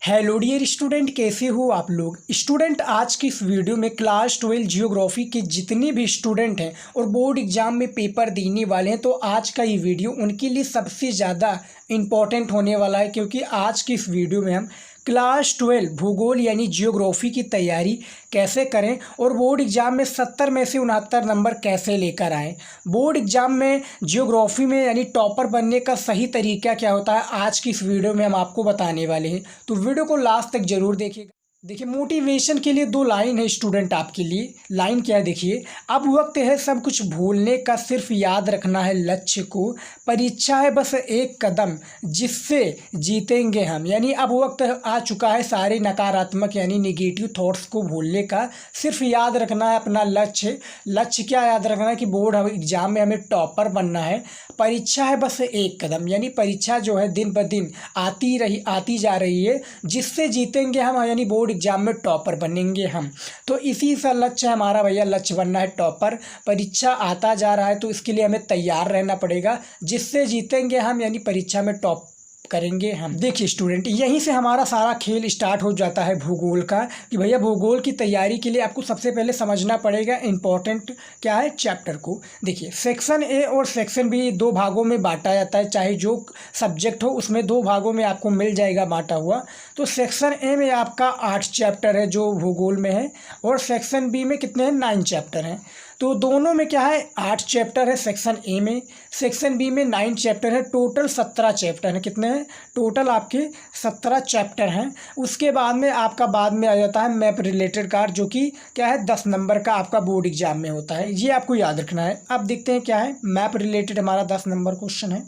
Hello dear student, कैसे हो आप लोग। स्टूडेंट, आज की इस वीडियो में क्लास 12 जियोग्राफी के जितने भी स्टूडेंट हैं और बोर्ड एग्जाम में पेपर देने वाले हैं, तो आज का ये वीडियो उनके लिए सबसे ज़्यादा इम्पॉर्टेंट होने वाला है, क्योंकि आज की इस वीडियो में हम क्लास 12 भूगोल यानी जियोग्राफी की तैयारी कैसे करें और बोर्ड एग्जाम में 70 में से 69 नंबर कैसे लेकर आएँ। बोर्ड एग्जाम में जियोग्राफी में यानी टॉपर बनने का सही तरीका क्या होता है, आज की इस वीडियो में हम आपको बताने वाले हैं, तो वीडियो को लास्ट तक जरूर देखिएगा। देखिए, मोटिवेशन के लिए 2 लाइन है स्टूडेंट आपके लिए। लाइन क्या है, देखिए। अब वक्त है सब कुछ भूलने का, सिर्फ याद रखना है लक्ष्य को, परीक्षा है बस एक कदम जिससे जीतेंगे हम। यानी अब वक्त आ चुका है सारे नकारात्मक यानी नेगेटिव थॉट्स को भूलने का, सिर्फ याद रखना है अपना लक्ष्य। लक्ष्य क्या याद रखना है कि बोर्ड एग्जाम में हमें टॉपर बनना है। परीक्षा है बस एक कदम, यानी परीक्षा जो है दिन ब दिन आती जा रही है, जिससे जीतेंगे हम, यानी बोर्ड एग्जाम में टॉपर बनेंगे हम। तो इसी सा लक्ष्य है हमारा भैया, लक्ष्य बनना है टॉपर। परीक्षा आता जा रहा है तो इसके लिए हमें तैयार रहना पड़ेगा, जिससे जीतेंगे हम, यानी परीक्षा में टॉप करेंगे हम। देखिए स्टूडेंट, यहीं से हमारा सारा खेल स्टार्ट हो जाता है भूगोल का, कि भैया भूगोल की तैयारी के लिए आपको सबसे पहले समझना पड़ेगा इम्पोर्टेंट क्या है चैप्टर को। देखिए, सेक्शन ए और सेक्शन बी 2 भागों में बांटा जाता है, चाहे जो सब्जेक्ट हो उसमें 2 भागों में आपको मिल जाएगा बांटा हुआ। तो सेक्शन ए में आपका 8 चैप्टर है जो भूगोल में है, और सेक्शन बी में कितने हैं, 9 चैप्टर हैं। तो दोनों में क्या है, 8 चैप्टर है सेक्शन ए में, सेक्शन बी में 9 चैप्टर है। टोटल 17 चैप्टर हैं। कितने हैं टोटल आपके 17 चैप्टर हैं। उसके बाद में आपका बाद में आ जाता है मैप रिलेटेड कार्ड, जो कि क्या है 10 नंबर का आपका बोर्ड एग्जाम में होता है, ये आपको याद रखना है। अब देखते हैं क्या है, मैप रिलेटेड हमारा 10 नंबर क्वेश्चन है।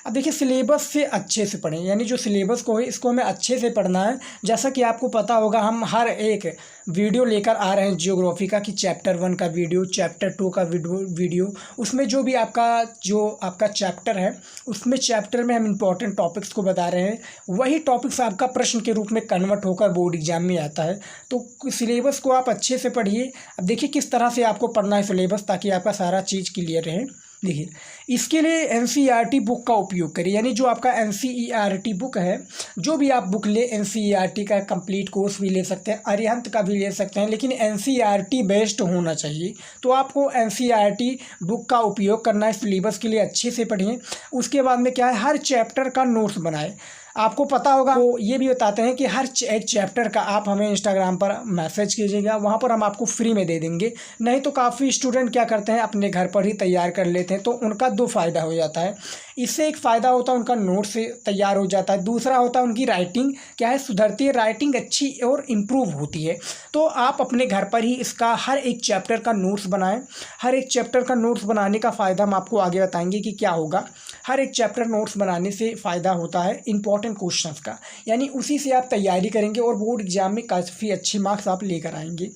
अब देखिए, सिलेबस से अच्छे से पढ़ें, यानी जो सिलेबस को है इसको हमें अच्छे से पढ़ना है। जैसा कि आपको पता होगा, हम हर एक वीडियो लेकर आ रहे हैं जियोग्राफी का, कि चैप्टर 1 का वीडियो, चैप्टर 2 का वीडियो, उसमें जो आपका चैप्टर है, उसमें चैप्टर में हम इंपॉर्टेंट टॉपिक्स को बता रहे हैं। वही टॉपिक्स आपका प्रश्न के रूप में कन्वर्ट होकर बोर्ड एग्जाम में आता है। तो सिलेबस को आप अच्छे से पढ़िए। अब देखिए किस तरह से आपको पढ़ना है सिलेबस, ताकि आपका सारा चीज़ क्लियर रहे। देखिए, इसके लिए एनसीईआरटी बुक का उपयोग करिए, यानी जो आपका एनसीईआरटी बुक है, जो भी आप बुक ले, एनसीईआरटी का कंप्लीट कोर्स भी ले सकते हैं, अरिहंत का भी ले सकते हैं, लेकिन एनसीईआरटी बेस्ड होना चाहिए। तो आपको एनसीईआरटी बुक का उपयोग करना है, सिलेबस के लिए अच्छे से पढ़िए। उसके बाद में क्या है, हर चैप्टर का नोट्स बनाए। आपको पता होगा, वो ये भी बताते हैं कि हर एक चैप्टर का आप हमें इंस्टाग्राम पर मैसेज कीजिएगा, वहाँ पर हम आपको फ्री में दे देंगे। नहीं तो काफ़ी स्टूडेंट क्या करते हैं, अपने घर पर ही तैयार कर लेते हैं, तो उनका 2 फ़ायदा हो जाता है। इससे एक फ़ायदा होता है उनका नोट से तैयार हो जाता है, दूसरा होता है उनकी राइटिंग क्या है, सुधरती है, राइटिंग अच्छी और इम्प्रूव होती है। तो आप अपने घर पर ही इसका हर एक चैप्टर का नोट्स बनाएं। हर एक चैप्टर का नोट्स बनाने का फ़ायदा हम आपको आगे बताएंगे कि क्या होगा। हर एक चैप्टर नोट्स बनाने से फ़ायदा होता है इंपॉर्टेंट क्वेश्चंस का, यानी उसी से आप तैयारी करेंगे और बोर्ड एग्जाम में काफ़ी अच्छे मार्क्स आप लेकर आएंगे।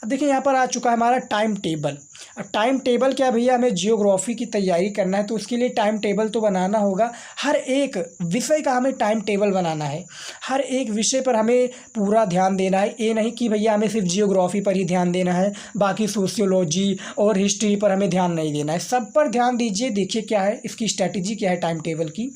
अब देखिए, यहाँ पर आ चुका है हमारा टाइम टेबल। अब टाइम टेबल क्या भैया, हमें जियोग्राफी की तैयारी करना है, तो उसके लिए टाइम टेबल तो बनाना होगा। हर एक विषय का हमें टाइम टेबल बनाना है, हर एक विषय पर हमें पूरा ध्यान देना है। ये नहीं कि भैया हमें सिर्फ जियोग्राफी पर ही ध्यान देना है, बाकी सोशियोलॉजी और हिस्ट्री पर हमें ध्यान नहीं देना है, सब पर ध्यान दीजिए। देखिए क्या है इसकी स्ट्रैटेजी, क्या है टाइम टेबल की।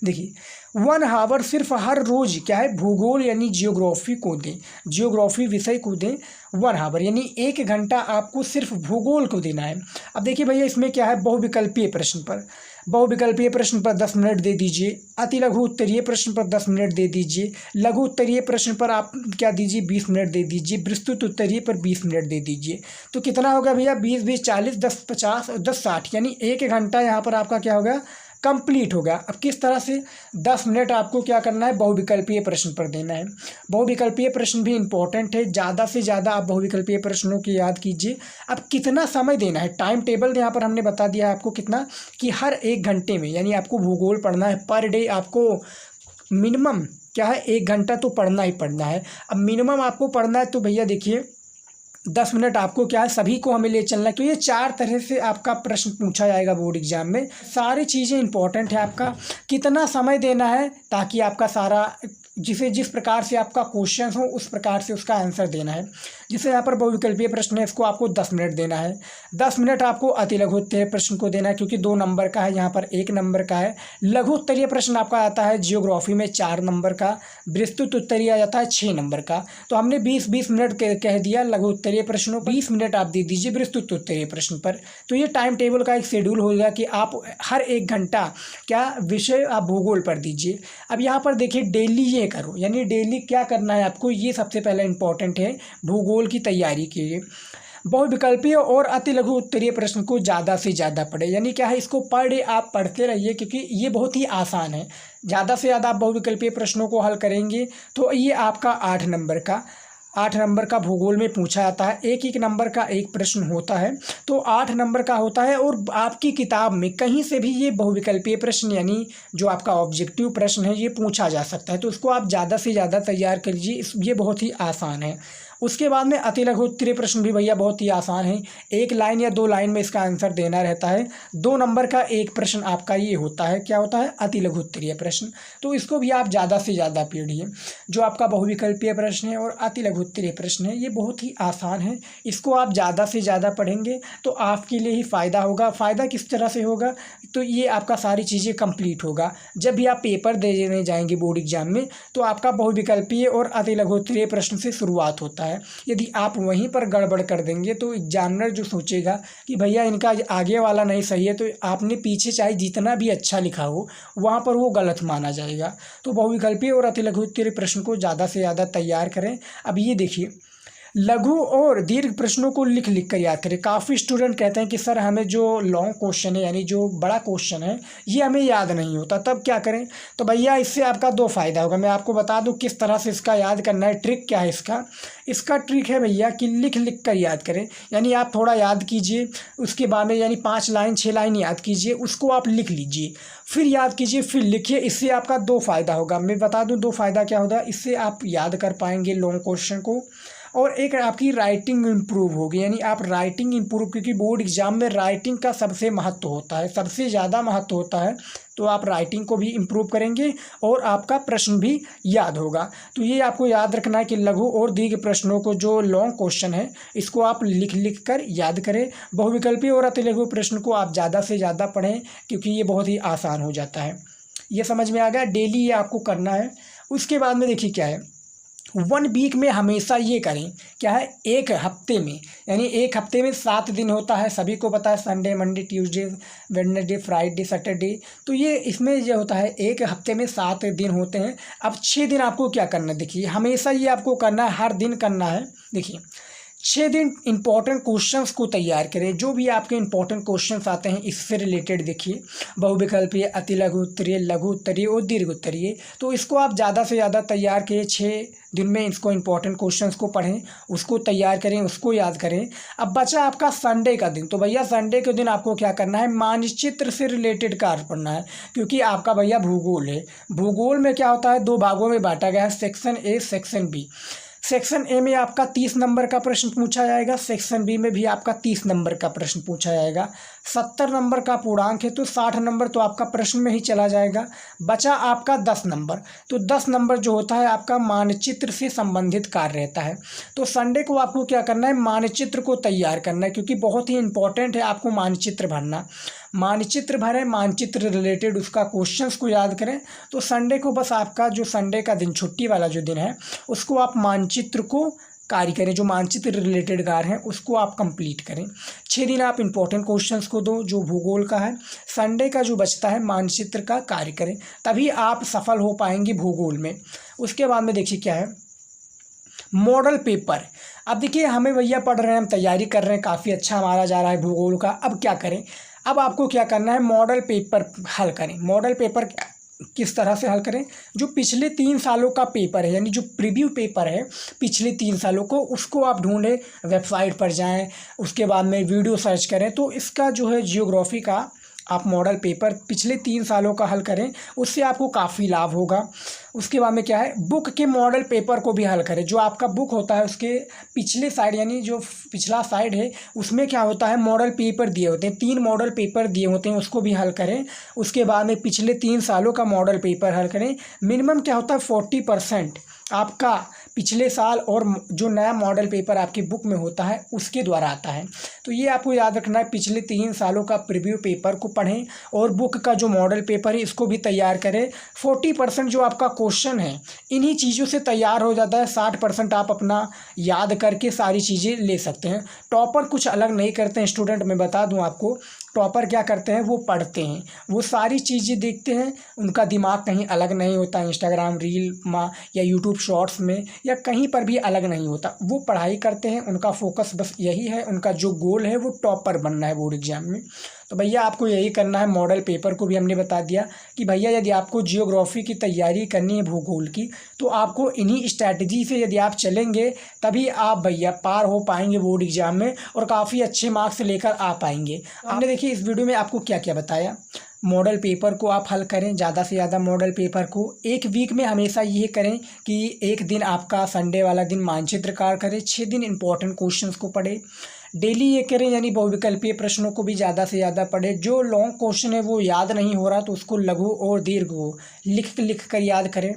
देखिए, 1 आवर सिर्फ हर रोज़ क्या है, भूगोल यानी जियोग्राफी को दें, जियोग्राफी विषय को दें 1 आवर, यानी 1 घंटा आपको सिर्फ भूगोल को देना है। अब देखिए भैया, इसमें क्या है, बहुविकल्पीय प्रश्न पर 10 मिनट दे दीजिए, अति लघु उत्तरीय प्रश्न पर 10 मिनट दे दीजिए, लघु उत्तरीय प्रश्न पर आप क्या दीजिए 20 मिनट दे दीजिए, विस्तृत उत्तरीय पर 20 मिनट दे दीजिए। तो कितना होगा भैया, 20 20 40 10 50 और 10 60, यानी 1 घंटा यहाँ पर आपका क्या होगा, कंप्लीट हो गया। अब किस तरह से, 10 मिनट आपको क्या करना है, बहुविकल्पीय प्रश्न पर देना है। बहुविकल्पीय प्रश्न भी इंपॉर्टेंट है, ज़्यादा से ज़्यादा आप बहुविकल्पीय प्रश्नों की याद कीजिए। अब कितना समय देना है, टाइम टेबल यहाँ पर हमने बता दिया है आपको कितना, कि हर 1 घंटे में, यानी आपको भूगोल पढ़ना है पर डे, आपको मिनिमम क्या है 1 घंटा तो पढ़ना ही पढ़ना है। अब मिनिमम आपको पढ़ना है, तो भैया देखिए 10 मिनट आपको क्या है, सभी को हमें ले चलना है, क्योंकि ये 4 तरह से आपका प्रश्न पूछा जाएगा बोर्ड एग्जाम में। सारी चीज़ें इंपॉर्टेंट है, आपका कितना समय देना है, ताकि आपका सारा जिस प्रकार से आपका क्वेश्चन हो उस प्रकार से उसका आंसर देना है। जैसे यहाँ पर बहुविकल्पीय प्रश्न है, इसको आपको 10 मिनट देना है। 10 मिनट आपको अति लघु उत्तरीय प्रश्न को देना है, क्योंकि 2 नंबर का है, यहाँ पर 1 नंबर का है। लघु उत्तरीय प्रश्न आपका आता है जियोग्राफी में 4 नंबर का, विस्तृत उत्तरीय आ जाता है 6 नंबर का। तो हमने 20-20 मिनट कह दिया लघु उत्तरीय प्रश्नों पर, 20 मिनट आप दे दीजिए विस्तृत उत्तरीय प्रश्न पर। तो ये टाइम टेबल का एक शेड्यूल होगा कि आप हर 1 घंटा क्या विषय आप भूगोल पर दीजिए। अब यहाँ पर देखिए डेली ये करो, यानी डेली क्या करना है आपको, ये सबसे पहले इंपॉर्टेंट है भूगोल की तैयारी के लिए। बहुविकल्पीय और अति लघु उत्तरीय प्रश्न को ज़्यादा से ज़्यादा पढ़े, यानी क्या है, इसको पर डे आप पढ़ते रहिए, क्योंकि ये बहुत ही आसान है। ज़्यादा से ज़्यादा आप बहुविकल्पीय प्रश्नों को हल करेंगे तो ये आपका 8 नंबर का भूगोल में पूछा जाता है। एक नंबर का एक प्रश्न होता है, तो 8 नंबर का होता है। और आपकी किताब में कहीं से भी ये बहुविकल्पीय प्रश्न, यानी जो आपका ऑब्जेक्टिव प्रश्न है, ये पूछा जा सकता है। तो उसको आप ज़्यादा से ज़्यादा तैयार कर लीजिए, ये बहुत ही आसान है। उसके बाद में अति लघु उत्तरीय प्रश्न भी भैया बहुत ही आसान है, 1 लाइन या 2 लाइन में इसका आंसर देना रहता है। 2 नंबर का एक प्रश्न आपका ये होता है, क्या होता है, अति लघु उत्तरीय प्रश्न। तो इसको भी आप ज़्यादा से ज़्यादा पढ़िए। जो आपका बहुविकल्पीय प्रश्न है और अति लघु उत्तरीय प्रश्न है, ये बहुत ही आसान है। इसको आप ज़्यादा से ज़्यादा पढ़ेंगे तो आपके लिए ही फ़ायदा होगा। फ़ायदा किस तरह से होगा, तो ये आपका सारी चीज़ें कंप्लीट होगा। जब भी आप पेपर देने जाएंगे बोर्ड एग्जाम में, तो आपका बहुविकल्पीय और अति लघु उत्तरीय प्रश्न से शुरुआत होता है। यदि आप वहीं पर गड़बड़ कर देंगे तो एग्जामिनर जो सोचेगा कि भैया इनका आगे वाला नहीं सही है, तो आपने पीछे चाहे जितना भी अच्छा लिखा हो वहाँ पर वो गलत माना जाएगा। तो बहुविकल्पीय और अति लघु उत्तरीय प्रश्न को ज़्यादा से ज़्यादा तैयार करें। अब ये देखिए, लघु और दीर्घ प्रश्नों को लिख कर याद करें। काफ़ी स्टूडेंट कहते हैं कि सर हमें जो लॉन्ग क्वेश्चन है, यानी जो बड़ा क्वेश्चन है, ये हमें याद नहीं होता, तब क्या करें। तो भैया इससे आपका 2 फ़ायदा होगा। मैं आपको बता दूं किस तरह से इसका याद करना है। ट्रिक क्या है इसका ट्रिक है भैया कि लिख कर याद करें। यानी आप थोड़ा याद कीजिए, उसके बाद में यानी 5 लाइन 6 लाइन याद कीजिए, उसको आप लिख लीजिए, फिर याद कीजिए, फिर लिखिए। इससे आपका 2 फ़ायदा होगा। मैं बता दूँ 2 फ़ायदा क्या होगा। इससे आप याद कर पाएंगे लॉन्ग क्वेश्चन को, और एक आपकी राइटिंग इम्प्रूव होगी, यानी आप राइटिंग इम्प्रूव, क्योंकि बोर्ड एग्जाम में राइटिंग का सबसे महत्व होता है, सबसे ज़्यादा महत्व होता है। तो आप राइटिंग को भी इम्प्रूव करेंगे और आपका प्रश्न भी याद होगा। तो ये आपको याद रखना है कि लघु और दीर्घ प्रश्नों को, जो लॉन्ग क्वेश्चन है, इसको आप लिख कर याद करें। बहुविकल्पीय और अति लघु प्रश्न को आप ज़्यादा से ज़्यादा पढ़ें, क्योंकि ये बहुत ही आसान हो जाता है। ये समझ में आ गया। डेली ये आपको करना है। उसके बाद में देखिए क्या है, 1 वीक में हमेशा ये करें, क्या है, 1 हफ्ते में, यानी 1 हफ्ते में 7 दिन होता है, सभी को पता है, Sunday, Monday, Tuesday, Wednesday, Friday, Saturday. तो ये इसमें ये होता है 1 हफ्ते में 7 दिन होते हैं। अब 6 दिन आपको क्या करना है, देखिए हमेशा ये आपको करना है, हर दिन करना है। देखिए 6 दिन इंपॉर्टेंट क्वेश्चंस को तैयार करें। जो भी आपके इंपॉर्टेंट क्वेश्चंस आते हैं इससे रिलेटेड, देखिए बहुविकल्पीय, अति लघु उत्तरीय, लघु उत्तरीय और दीर्घ उत्तरीय, तो इसको आप ज़्यादा से ज़्यादा तैयार करें। 6 दिन में इसको इंपॉर्टेंट क्वेश्चंस को पढ़ें, उसको तैयार करें, उसको याद करें। अब बचा आपका संडे का दिन, तो भैया संडे के दिन आपको क्या करना है, मानचित्र से रिलेटेड कार्य पढ़ना है, क्योंकि आपका भैया भूगोल है। भूगोल में क्या होता है, 2 भागों में बांटा गया है, section A, section B. Section A में आपका 30 नंबर का प्रश्न पूछा जाएगा, सेक्शन बी में भी आपका 30 नंबर का प्रश्न पूछा जाएगा। 70 नंबर का पूर्णांक है, तो 60 नंबर तो आपका प्रश्न में ही चला जाएगा। बचा आपका 10 नंबर, तो 10 नंबर जो होता है आपका मानचित्र से संबंधित कार्य रहता है। तो संडे को आपको क्या करना है, मानचित्र को तैयार करना है, क्योंकि बहुत ही इंपॉर्टेंट है आपको मानचित्र भरना। मानचित्र भरें, मानचित्र रिलेटेड उसका क्वेश्चंस को याद करें। तो संडे को बस आपका जो संडे का दिन, छुट्टी वाला जो दिन है, उसको आप मानचित्र को कार्य करें, जो मानचित्र रिलेटेड कार्य हैं उसको आप कंप्लीट करें। 6 दिन आप इंपॉर्टेंट क्वेश्चंस को दो, जो भूगोल का है। संडे का जो बचता है मानचित्र का कार्य करें, तभी आप सफल हो पाएंगे भूगोल में। उसके बाद में देखिए क्या है, मॉडल पेपर। अब देखिए हमें भैया पढ़ रहे हैं, हम तैयारी कर रहे हैं, काफ़ी अच्छा हमारा जा रहा है भूगोल का। अब क्या करें, अब आपको क्या करना है, मॉडल पेपर हल करें। मॉडल पेपर किस तरह से हल करें, जो पिछले 3 सालों का पेपर है, यानी जो प्रीव्यू पेपर है पिछले 3 सालों को, उसको आप ढूंढें, वेबसाइट पर जाएं, उसके बाद में वीडियो सर्च करें। तो इसका जो है जियोग्राफी का आप मॉडल पेपर पिछले 3 सालों का हल करें, उससे आपको काफ़ी लाभ होगा। उसके बाद में क्या है, बुक के मॉडल पेपर को भी हल करें। जो आपका बुक होता है उसके पिछले साइड यानी जो पिछला साइड है उसमें क्या होता है, मॉडल पेपर दिए होते हैं, 3 मॉडल पेपर दिए होते हैं, उसको भी हल करें। उसके बाद में पिछले 3 सालों का मॉडल पेपर हल करें। मिनिमम क्या होता है 40% आपका पिछले साल और जो नया मॉडल पेपर आपकी बुक में होता है उसके द्वारा आता है। तो ये आपको याद रखना है, पिछले 3 सालों का प्रीव्यू पेपर को पढ़ें और बुक का जो मॉडल पेपर है इसको भी तैयार करें। 40% जो आपका क्वेश्चन है इन्हीं चीज़ों से तैयार हो जाता है, 60% आप अपना याद करके सारी चीज़ें ले सकते हैं। टॉपर कुछ अलग नहीं करते हैं स्टूडेंट, मैं बता दूं आपको। टॉपर क्या करते हैं, वो पढ़ते हैं, वो सारी चीज़ें देखते हैं, उनका दिमाग कहीं अलग नहीं होता, इंस्टाग्राम रील में या यूट्यूब शॉर्ट्स में या कहीं पर भी अलग नहीं होता। वो पढ़ाई करते हैं, उनका फोकस बस यही है, उनका जो गोल है वो टॉपर बनना है बोर्ड एग्जाम में। तो भैया आपको यही करना है। मॉडल पेपर को भी हमने बता दिया कि भैया यदि आपको जियोग्राफी की तैयारी करनी है, भूगोल की, तो आपको इन्हीं स्ट्रैटेजी से यदि आप चलेंगे तभी आप भैया पार हो पाएंगे बोर्ड एग्जाम में और काफ़ी अच्छे मार्क्स लेकर आ पाएंगे। हमने देखिए इस वीडियो में आपको क्या क्या बताया। मॉडल पेपर को आप हल करें, ज़्यादा से ज़्यादा मॉडल पेपर को एक वीक में हमेशा ये करें कि एक दिन आपका संडे वाला दिन मानचित्रकार करें, 6 दिन इंपॉर्टेंट क्वेश्चंस को पढ़े, डेली ये करें, यानी बहुविकल्पीय प्रश्नों को भी ज़्यादा से ज़्यादा पढ़े। जो लॉन्ग क्वेश्चन है वो याद नहीं हो रहा तो उसको लघु और दीर्घ लिख कर याद करें।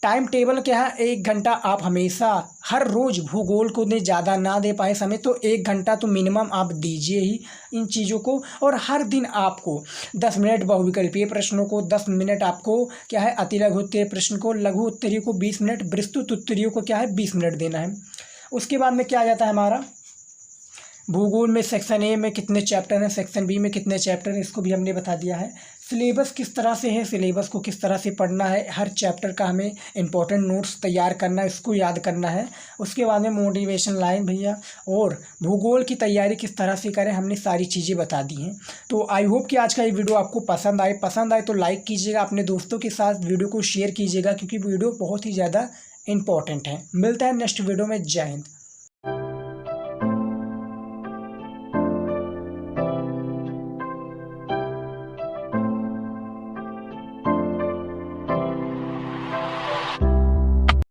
टाइम टेबल क्या है, 1 घंटा आप हमेशा हर रोज़ भूगोल को ने ज़्यादा ना दे पाए समय तो 1 घंटा तो मिनिमम आप दीजिए ही इन चीज़ों को। और हर दिन आपको 10 मिनट बहुविकल्पीय प्रश्नों को, 10 मिनट आपको क्या है अति लघु उत्तरीय प्रश्न को, लघु उत्तरीय को 20 मिनट, विस्तृत उत्तरीय को क्या है 20 मिनट देना है। उसके बाद में क्या आ जाता है हमारा भूगोल में सेक्शन ए में कितने चैप्टर हैं, सेक्शन बी में कितने चैप्टर हैं, इसको भी हमने बता दिया है। सिलेबस किस तरह से है, सिलेबस को किस तरह से पढ़ना है, हर चैप्टर का हमें इंपॉर्टेंट नोट्स तैयार करना है, इसको याद करना है। उसके बाद में मोटिवेशन लाइन भैया और भूगोल की तैयारी किस तरह से करें, हमने सारी चीज़ें बता दी हैं। तो आई होप कि आज का ये वीडियो आपको पसंद आए तो लाइक कीजिएगा, अपने दोस्तों के साथ वीडियो को शेयर कीजिएगा क्योंकि वीडियो बहुत ही ज़्यादा इंपॉर्टेंट है। मिलता है नेक्स्ट वीडियो में। जय हिंद।